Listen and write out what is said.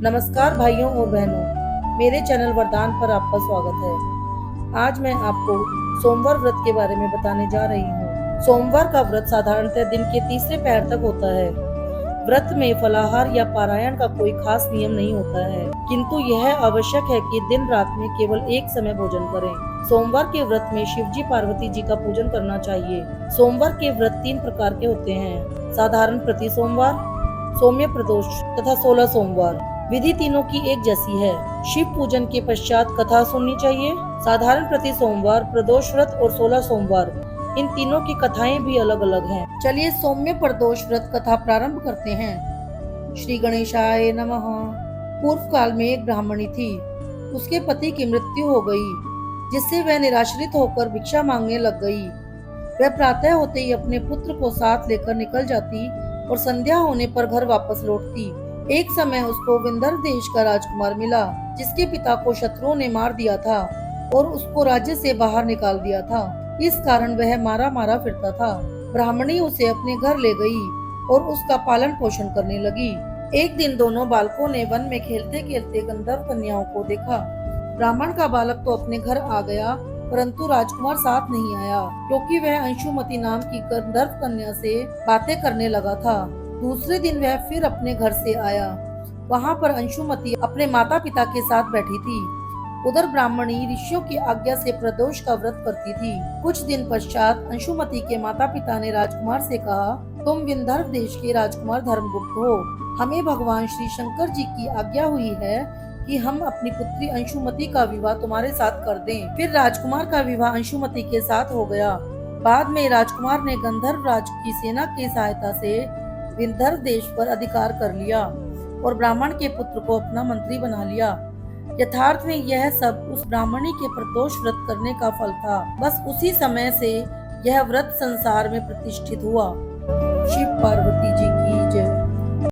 नमस्कार भाइयों और बहनों, मेरे चैनल वरदान पर आपका स्वागत है। आज मैं आपको सोमवार व्रत के बारे में बताने जा रही हूँ। सोमवार का व्रत साधारणतः दिन के तीसरे पहर तक होता है। व्रत में फलाहार या पारायण का कोई खास नियम नहीं होता है, किंतु यह आवश्यक है कि दिन रात में केवल एक समय भोजन करें। सोमवार के व्रत में शिव जी पार्वती जी का पूजन करना चाहिए। सोमवार के व्रत 3 प्रकार के होते हैं: साधारण प्रति सोमवार, सौम्य प्रदोष तथा 16 सोमवार। विधि तीनों की एक जैसी है। शिव पूजन के पश्चात कथा सुननी चाहिए। साधारण प्रति सोमवार, प्रदोष व्रत और 16 सोमवार, इन तीनों की कथाएं भी अलग अलग हैं। चलिए सौम्य प्रदोष व्रत कथा प्रारंभ करते हैं। श्री गणेशाय नमः। पूर्व काल में एक ब्राह्मणी थी। उसके पति की मृत्यु हो गई, जिससे वह निराश्रित होकर भिक्षा मांगने लग गई। वह प्रातः होते ही अपने पुत्र को साथ लेकर निकल जाती और संध्या होने पर घर वापस लौटती। एक समय उसको विंध्य देश का राजकुमार मिला, जिसके पिता को शत्रुओं ने मार दिया था और उसको राज्य से बाहर निकाल दिया था। इस कारण वह मारा मारा फिरता था। ब्राह्मणी उसे अपने घर ले गई और उसका पालन पोषण करने लगी। एक दिन दोनों बालकों ने वन में खेलते खेलते गंधर्व कन्याओं को देखा। ब्राह्मण का बालक तो अपने घर आ गया, परंतु राजकुमार साथ नहीं आया, क्योंकि वह अंशुमती नाम की गंधर्व कन्या से बातें करने लगा था। दूसरे दिन वह फिर अपने घर से आया। वहाँ पर अंशुमती अपने माता पिता के साथ बैठी थी। उधर ब्राह्मणी ऋषियों की आज्ञा से प्रदोष का व्रत करती थी। कुछ दिन पश्चात अंशुमती के माता पिता ने राजकुमार से कहा, तुम विंध्य देश के राजकुमार धर्मगुप्त हो। हमें भगवान श्री शंकर जी की आज्ञा हुई है कि हम अपनी पुत्री अंशुमती का विवाह तुम्हारे साथ कर दें। फिर राजकुमार का विवाह अंशुमती के साथ हो गया। बाद में राजकुमार ने गंधर्व राज की सेना की सहायता से विंध्य देश पर अधिकार कर लिया और ब्राह्मण के पुत्र को अपना मंत्री बना लिया। यथार्थ में यह सब उस ब्राह्मणी के प्रदोष व्रत करने का फल था। बस उसी समय से यह व्रत संसार में प्रतिष्ठित हुआ।